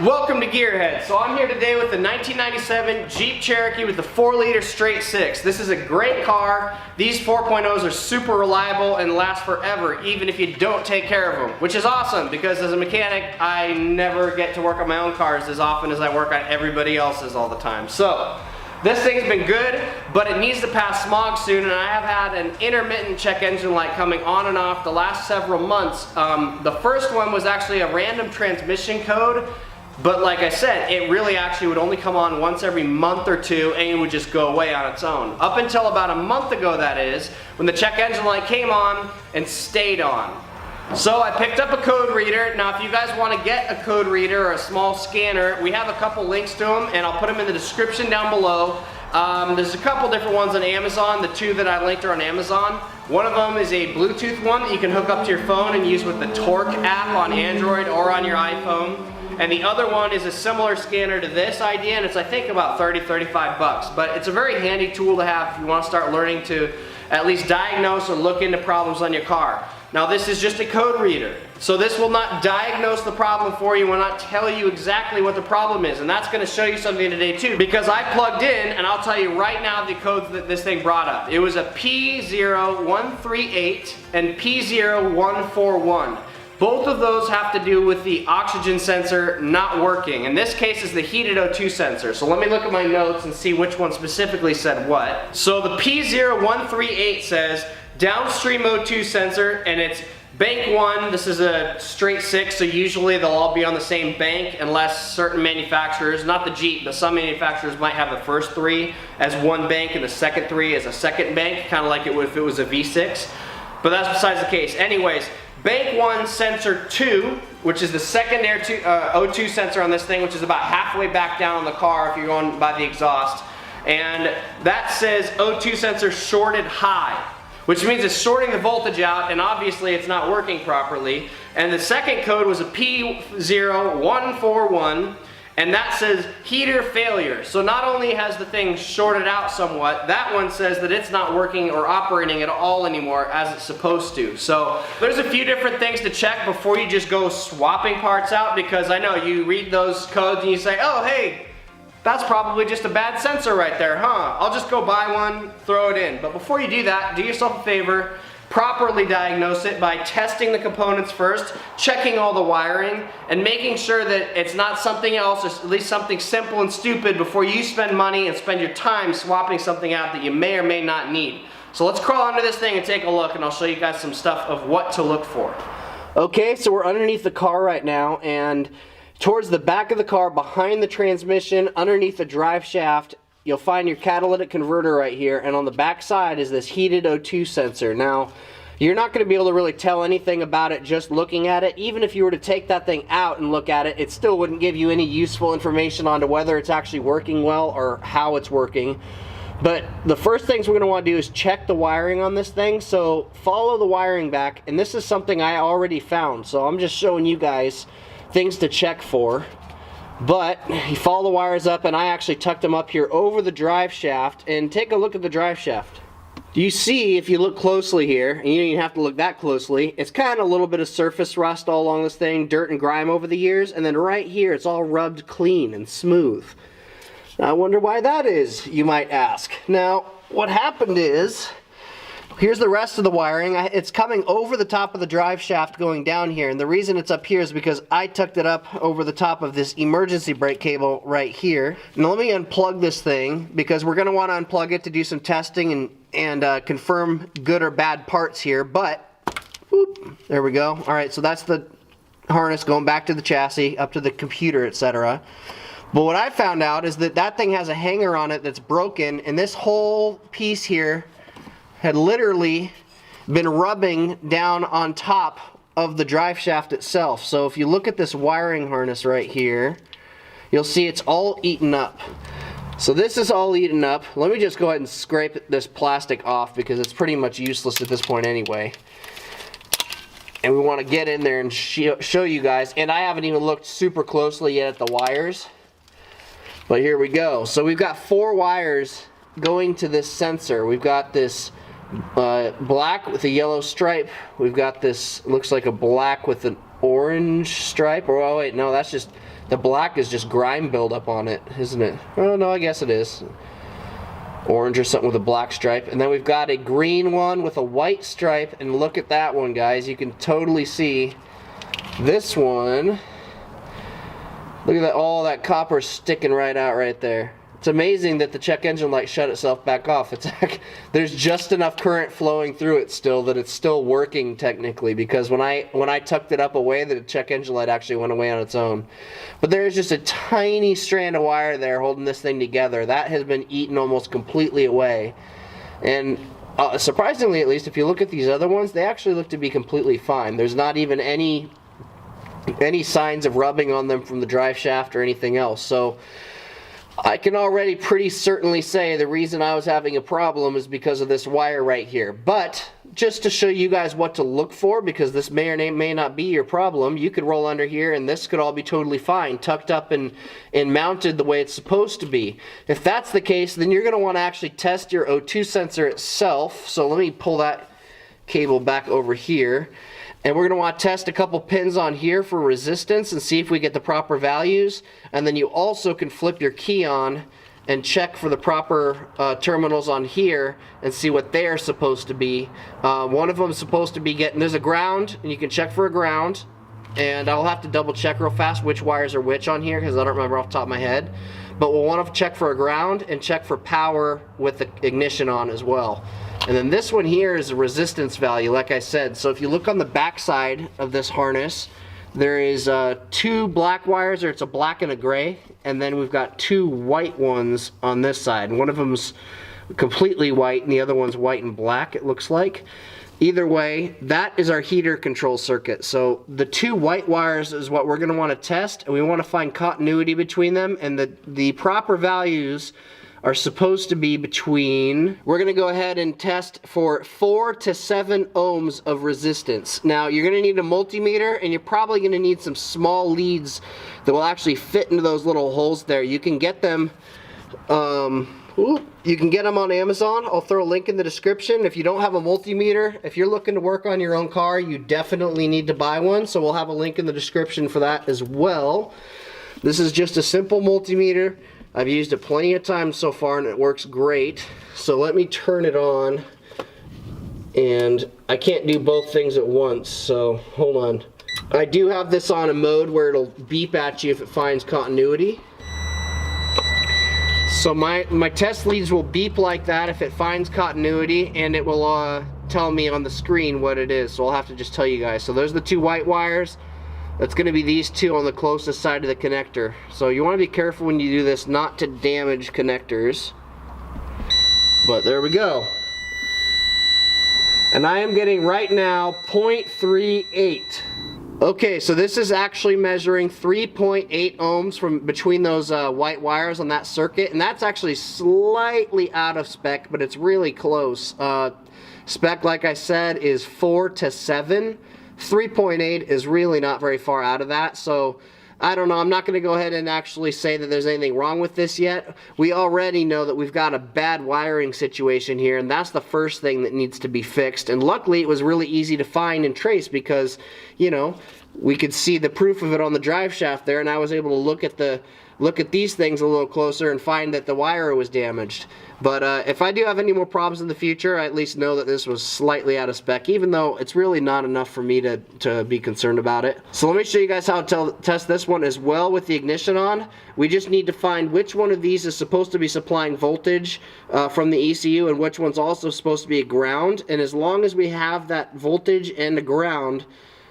Welcome to GearHeads. So I'm here today with the 1997 Jeep Cherokee with the 4-liter straight six. This is a great car. These 4.0s are super reliable and last forever, even if you don't take care of them, which is awesome because as a mechanic, I never get to work on my own cars as often as I work on everybody else's all the time. So this thing's been good, but it needs to pass smog soon, and I have had an intermittent check engine light coming on and off the last several months. The first one was actually a random transmission code, but like I said, it really actually would only come on once every month or two, and it would just go away on its own. Up until about a month ago, that is, when the check engine light came on and stayed on. So I picked up a code reader. Now if you guys want to get a code reader or a small scanner, we have a couple links to them and I'll put them in the description down below. There's a couple different ones on Amazon. The two that I linked are on Amazon. One of them is a Bluetooth one that you can hook up to your phone and use with the Torque app on Android or on your iPhone. And the other one is a similar scanner to this idea, and it's I think about 30-35 bucks. But it's a very handy tool to have if you want to start learning to at least diagnose or look into problems on your car. Now this is just a code reader, so this will not diagnose the problem for you, will not tell you exactly what the problem is, and that's going to show you something today too, because I plugged in, and I'll tell you right now the codes that this thing brought up. It was a P0138 and P0141. Both of those have to do with the oxygen sensor not working. In this case, it's the heated O2 sensor. So let me look at my notes and see which one specifically said what. So the P0138 says Downstream O2 Sensor, and it's bank 1. This is a straight 6, so usually they'll all be on the same bank unless certain manufacturers, not the Jeep, but some manufacturers might have the first 3 as one bank and the second 3 as a second bank, kind of like it would if it was a V6. But that's besides the case. Anyways, bank 1 sensor 2, which is the secondary O2 sensor on this thing, which is about halfway back down on the car if you're going by the exhaust, and that says O2 sensor shorted high, which means it's shorting the voltage out, and obviously it's not working properly. And the second code was a P0141, and that says heater failure. So not only has the thing shorted out somewhat, that one says that it's not working or operating at all anymore as it's supposed to. So there's a few different things to check before you just go swapping parts out, because I know you read those codes and you say, oh hey, that's probably just a bad sensor right there, huh? I'll just go buy one, throw it in. But before you do that, do yourself a favor, properly diagnose it by testing the components first, checking all the wiring, and making sure that it's not something else, or at least something simple and stupid, before you spend money and spend your time swapping something out that you may or may not need. So let's crawl under this thing and take a look, and I'll show you guys some stuff of what to look for. Okay, so we're underneath the car right now, and towards the back of the car, behind the transmission, underneath the drive shaft, you'll find your catalytic converter right here, and on the back side is this heated O2 sensor. Now, you're not going to be able to really tell anything about it just looking at it. Even if you were to take that thing out and look at it, it still wouldn't give you any useful information onto whether it's actually working well or how it's working. But the first things we're going to want to do is check the wiring on this thing. So follow the wiring back, and this is something I already found, so I'm just showing you guys things to check for. But you follow the wires up, and I actually tucked them up here over the drive shaft, and take a look at the drive shaft. Do you see, if you look closely here, and you don't even have to look that closely, it's kind of a little bit of surface rust all along this thing, dirt and grime over the years, and then right here it's all rubbed clean and smooth. Now, I wonder why that is, you might ask. Now, what happened is, here's the rest of the wiring. It's coming over the top of the drive shaft going down here, and the reason it's up here is because I tucked it up over the top of this emergency brake cable right here. Now let me unplug this thing, because we're going to want to unplug it to do some testing and confirm good or bad parts here, but whoop, there we go. Alright, so that's the harness going back to the chassis, up to the computer, etc. But what I found out is that that thing has a hanger on it that's broken, and this whole piece here had literally been rubbing down on top of the drive shaft itself. So if you look at this wiring harness right here, you'll see it's all eaten up. So this is all eaten up. Let me just go ahead and scrape this plastic off, because it's pretty much useless at this point anyway. And we want to get in there and show you guys. And I haven't even looked super closely yet at the wires, but here we go. So we've got 4 wires going to this sensor. We've got this black with a yellow stripe. We've got this, looks like a black with an orange stripe. Oh wait, no, that's just The black is just grime buildup on it, isn't it? Oh no, I guess it is. Orange or something with a black stripe. And then we've got a green one with a white stripe, and look at that one, guys. You can totally see this one. Look at that, all that copper sticking right out right there. It's amazing that the check engine light shut itself back off. It's there's just enough current flowing through it still that it's still working technically, because when I tucked it up away, the check engine light actually went away on its own. But there's just a tiny strand of wire there holding this thing together. That has been eaten almost completely away. And surprisingly, at least, if you look at these other ones, they actually look to be completely fine. There's not even any signs of rubbing on them from the drive shaft or anything else. So I can already pretty certainly say the reason I was having a problem is because of this wire right here. But just to show you guys what to look for, because this may or may not be your problem, you could roll under here and this could all be totally fine, tucked up and mounted the way it's supposed to be. If that's the case, then you're going to want to actually test your O2 sensor itself. So let me pull that cable back over here. And we're going to want to test a couple pins on here for resistance and see if we get the proper values. And then you also can flip your key on and check for the proper terminals on here and see what they are supposed to be. One of them is supposed to be there's a ground, and you can check for a ground. And I'll have to double check real fast which wires are which on here because I don't remember off the top of my head. But we'll want to check for a ground and check for power with the ignition on as well. And then this one here is a resistance value, like I said. So if you look on the back side of this harness, there is two black wires, or it's a black and a gray, and then we've got two white ones on this side. One of them's completely white and the other one's white and black, it looks like. Either way, that is our heater control circuit. So the two white wires is what we're going to want to test, and we want to find continuity between them, and the proper values are supposed to be between, we're going to go ahead and test for 4 to 7 ohms of resistance. Now you're going to need a multimeter, and you're probably going to need some small leads that will actually fit into those little holes there. You can get them on Amazon. I'll throw a link in the description. If you don't have a multimeter, if you're looking to work on your own car, you definitely need to buy one, so we'll have a link in the description for that as well. This is just a simple multimeter. I've used it plenty of times so far and it works great. So let me turn it on, and I can't do both things at once, so hold on. I do have this on a mode where it'll beep at you if it finds continuity. So my test leads will beep like that if it finds continuity, and it will tell me on the screen what it is. So I'll have to just tell you guys. So there's the two white wires. That's going to be these two on the closest side of the connector. So you want to be careful when you do this not to damage connectors. But there we go. And I am getting right now 0.38. Okay, so this is actually measuring 3.8 ohms from between those white wires on that circuit. And that's actually slightly out of spec, but it's really close. Spec, like I said, is 4 to 7. 3.8 is really not very far out of that, so I don't know. I'm not going to go ahead and actually say that there's anything wrong with this yet. We already know that we've got a bad wiring situation here, and that's the first thing that needs to be fixed. And luckily it was really easy to find and trace because, you know, we could see the proof of it on the drive shaft there, and I was able to look at these things a little closer and find that the wire was damaged. But if I do have any more problems in the future, I at least know that this was slightly out of spec, even though it's really not enough for me to be concerned about it. So let me show you guys how to test this one as well with the ignition on. We just need to find which one of these is supposed to be supplying voltage from the ECU and which one's also supposed to be a ground. And as long as we have that voltage and the ground,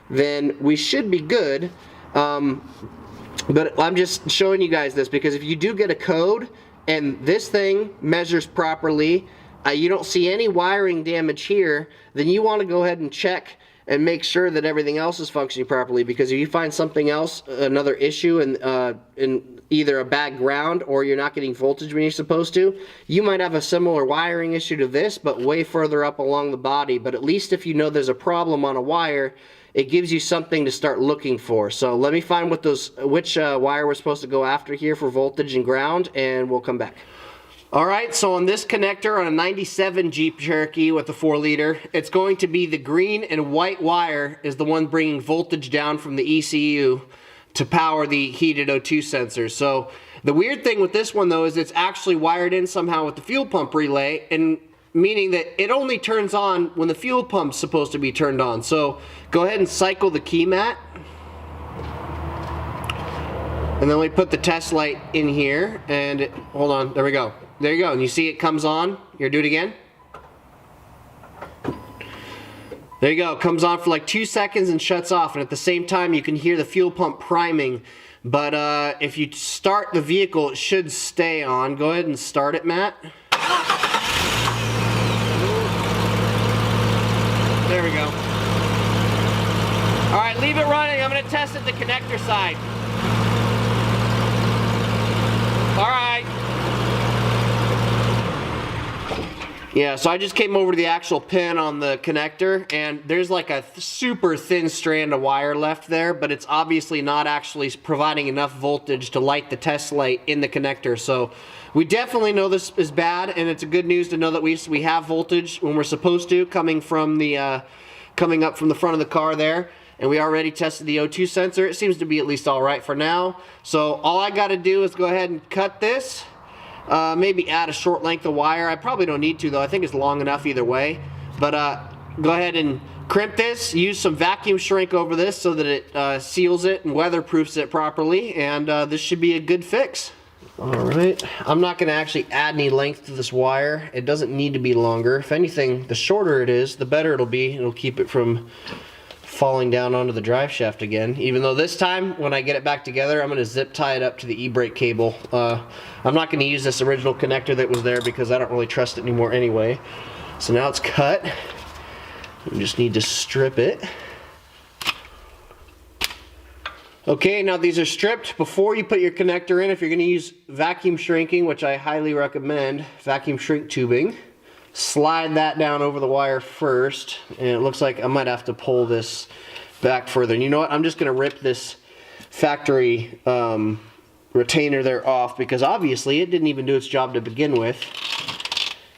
then we should be good. But I'm just showing you guys this because if you do get a code and this thing measures properly, you don't see any wiring damage here, then you want to go ahead and check and make sure that everything else is functioning properly, because if you find something else, another issue in either a bad ground or you're not getting voltage when you're supposed to, you might have a similar wiring issue to this but way further up along the body. But at least if you know there's a problem on a wire, it gives you something to start looking for. So let me find which wire we're supposed to go after here for voltage and ground, and we'll come back. Alright, so on this connector on a 97 Jeep Cherokee with a 4-liter, it's going to be the green and white wire is the one bringing voltage down from the ECU to power the heated O2 sensor. So the weird thing with this one though is it's actually wired in somehow with the fuel pump relay, and meaning that it only turns on when the fuel pump's supposed to be turned on. So go ahead and cycle the key mat. And then we put the test light in here, and hold on, there we go. There you go, and you see it comes on. Here, do it again. There you go, it comes on for like 2 seconds and shuts off, and at the same time you can hear the fuel pump priming. But if you start the vehicle, it should stay on. Go ahead and start it, Matt. There we go. All right, leave it running. I'm gonna test it the connector side. All right. Yeah, so I just came over to the actual pin on the connector, and there's like a super thin strand of wire left there, but it's obviously not actually providing enough voltage to light the test light in the connector. So we definitely know this is bad, and it's a good news to know that we have voltage when we're supposed to, coming up from the front of the car there. And we already tested the O2 sensor. It seems to be at least all right for now. So all I got to do is go ahead and cut this. Maybe add a short length of wire. I probably don't need to though. I think it's long enough either way. But go ahead and crimp this. Use some vacuum shrink over this so that it seals it and weatherproofs it properly. And this should be a good fix. Alright, I'm not going to actually add any length to this wire. It doesn't need to be longer. If anything, the shorter it is, the better it'll be. It'll keep it from falling down onto the drive shaft again. Even though this time, when I get it back together, I'm going to zip tie it up to the e-brake cable. I'm not going to use this original connector that was there because I don't really trust it anymore anyway. So now it's cut. We just need to strip it. Okay, now these are stripped. Before you put your connector in, if you're going to use vacuum shrinking, which I highly recommend, vacuum shrink tubing, slide that down over the wire first, and it looks like I might have to pull this back further. And you know what? I'm just going to rip this factory retainer there off, because obviously it didn't even do its job to begin with,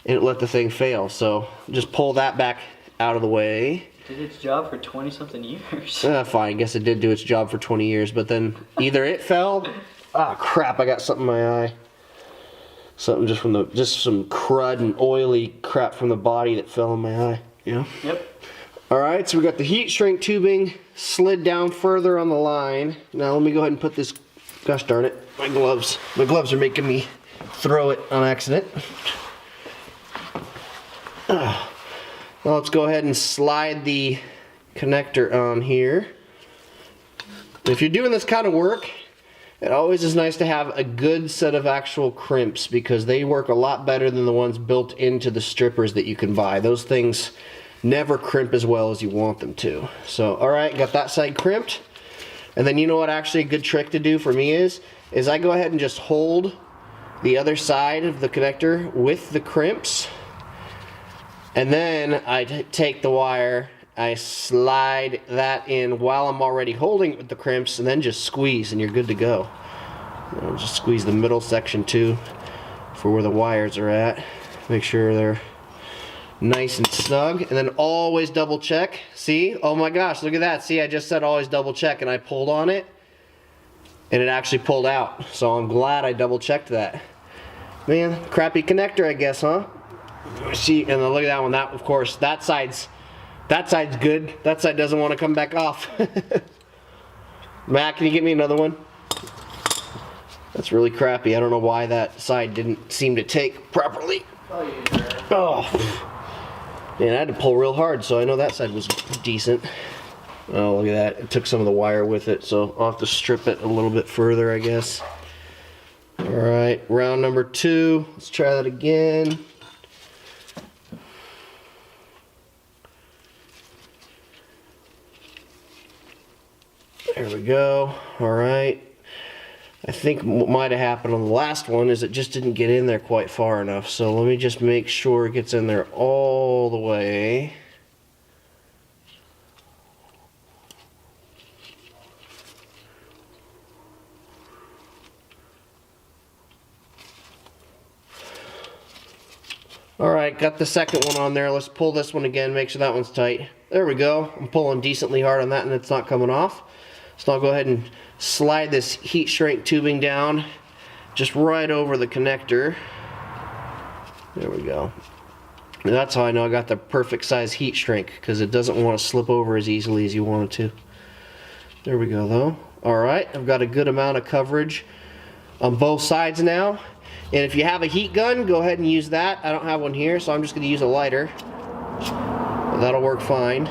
and it let the thing fail. So just pull that back out of the way. Did its job for 20-something years. Fine, I guess it did do its job for 20 years, but then either it fell. Ah, crap! I got something in my eye. Something just some crud and oily crap from the body that fell in my eye. Yeah. Yep. All right, so we got the heat shrink tubing slid down further on the line. Now let me go ahead and put this. Gosh darn it, my gloves. My gloves are making me throw it on accident. Now let's go ahead and slide the connector on here. If you're doing this kind of work, it always is nice to have a good set of actual crimps, because they work a lot better than the ones built into the strippers that you can buy. Those things never crimp as well as you want them to. So, alright, got that side crimped. And then you know what actually a good trick to do for me is I go ahead and just hold the other side of the connector with the crimps. And then I take the wire, I slide that in while I'm already holding it with the crimps, and then just squeeze and you're good to go. I'll just squeeze the middle section too for where the wires are at. Make sure they're nice and snug, and then always double check. See? Oh my gosh, look at that. See, I just said always double check, and I pulled on it and it actually pulled out. So I'm glad I double checked that. Man, crappy connector I guess, huh? See, and then look at that one. That, of course, that side's good. That side doesn't want to come back off. Matt, can you get me another one? That's really crappy. I don't know why that side didn't seem to take properly. Oh, man, I had to pull real hard, so I know that side was decent. Oh, look at that. It took some of the wire with it, so I'll have to strip it a little bit further, I guess. Alright, round number 2. Let's try that again. There we go. Alright. I think what might have happened on the last one is it just didn't get in there quite far enough. So let me just make sure it gets in there all the way. Alright, got the second one on there. Let's pull this one again, make sure that one's tight. There we go. I'm pulling decently hard on that and it's not coming off. So I'll go ahead and slide this heat shrink tubing down just right over the connector. There we go. And that's how I know I got the perfect size heat shrink, because it doesn't want to slip over as easily as you want it to. There we go though. Alright, I've got a good amount of coverage on both sides now. And if you have a heat gun, go ahead and use that. I don't have one here, so I'm just going to use a lighter. That'll work fine.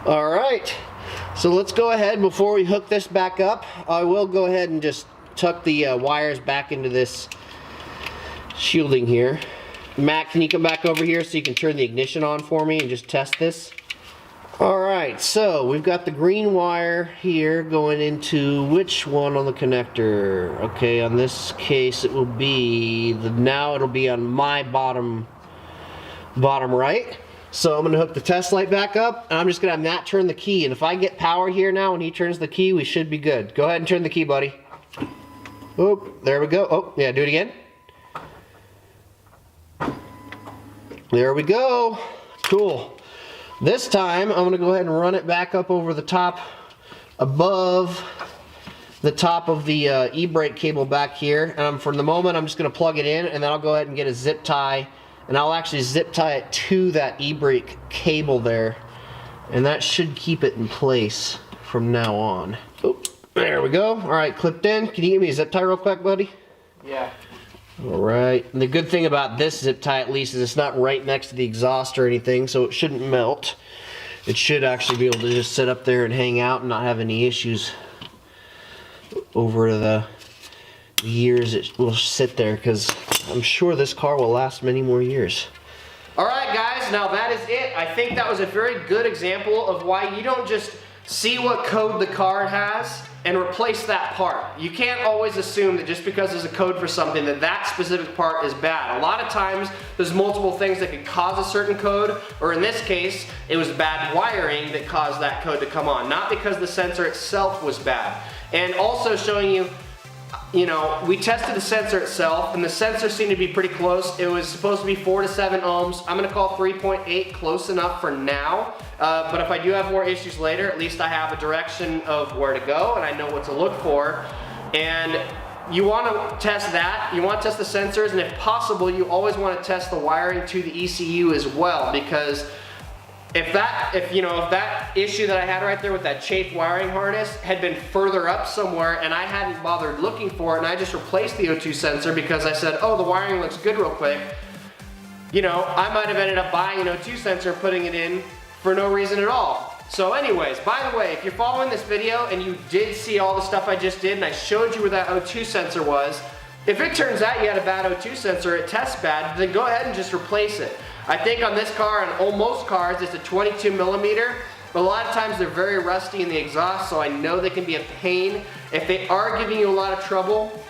Alright, so let's go ahead, before we hook this back up, I will go ahead and just tuck the wires back into this shielding here. Matt, can you come back over here so you can turn the ignition on for me and just test this? Alright, so we've got the green wire here going into which one on the connector? Okay, on this case it will be, now it'll be on my bottom right. So I'm going to hook the test light back up, and I'm just going to have Matt turn the key, and if I get power here now when he turns the key, we should be good. Go ahead and turn the key, buddy. Oh, there we go. Oh, yeah, do it again. There we go. Cool. This time, I'm going to go ahead and run it back up over the top, above the top of the e-brake cable back here. And for the moment, I'm just going to plug it in, and then I'll go ahead and get a zip tie, and I'll actually zip tie it to that e-brake cable there. And that should keep it in place from now on. Oh, there we go. All right, clipped in. Can you give me a zip tie real quick, buddy? Yeah. Alright, and the good thing about this zip tie at least is it's not right next to the exhaust or anything, so it shouldn't melt. It should actually be able to just sit up there and hang out and not have any issues over the years it will sit there, because I'm sure this car will last many more years. Alright guys, now that is it. I think that was a very good example of why you don't just see what code the car has and replace that part. You can't always assume that just because there's a code for something that that specific part is bad. A lot of times there's multiple things that could cause a certain code, or in this case it was bad wiring that caused that code to come on, not because the sensor itself was bad. And also showing you, you know, we tested the sensor itself and the sensor seemed to be pretty close. It was supposed to be 4 to 7 ohms. I'm gonna call 3.8 close enough for now. But if I do have more issues later, at least I have a direction of where to go and I know what to look for. And you want to test that, you want to test the sensors, and if possible, you always want to test the wiring to the ECU as well, because if that issue that I had right there with that chafed wiring harness had been further up somewhere and I hadn't bothered looking for it and I just replaced the O2 sensor because I said, oh, the wiring looks good real quick, you know, I might have ended up buying an O2 sensor, putting it in for no reason at all. So anyways, by the way, if you're following this video and you did see all the stuff I just did and I showed you where that O2 sensor was, if it turns out you had a bad O2 sensor, it tests bad, then go ahead and just replace it. I think on this car and on most cars it's a 22 millimeter, but a lot of times they're very rusty in the exhaust, so I know they can be a pain. If they are giving you a lot of trouble,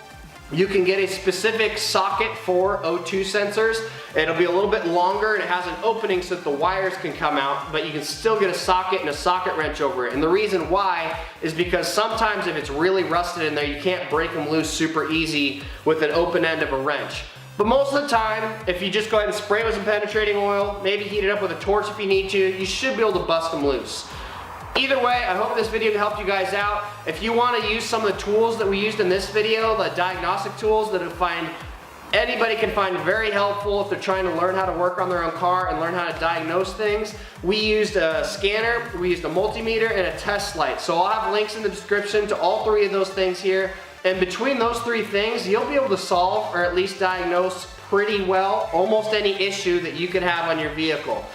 you can get a specific socket for O2 sensors. It'll be a little bit longer and it has an opening so that the wires can come out, but you can still get a socket and a socket wrench over it. And the reason why is because sometimes if it's really rusted in there, you can't break them loose super easy with an open end of a wrench. But most of the time, if you just go ahead and spray it with some penetrating oil, maybe heat it up with a torch if you need to, you should be able to bust them loose. Either way, I hope this video helped you guys out. If you want to use some of the tools that we used in this video, the diagnostic tools that anybody can find very helpful if they're trying to learn how to work on their own car and learn how to diagnose things, we used a scanner, we used a multimeter, and a test light. So I'll have links in the description to all 3 of those things here. And between those 3 things, you'll be able to solve or at least diagnose pretty well almost any issue that you could have on your vehicle.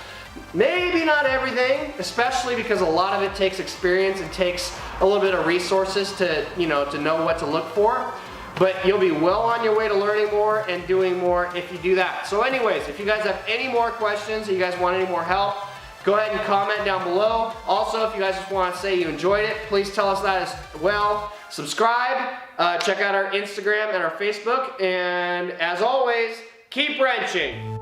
Maybe not everything, especially because a lot of it takes experience and takes a little bit of resources to, to know what to look for. But you'll be well on your way to learning more and doing more if you do that. So anyways, if you guys have any more questions or you guys want any more help, go ahead and comment down below. Also, if you guys just want to say you enjoyed it, please tell us that as well. Subscribe, check out our Instagram and our Facebook, and as always, keep wrenching.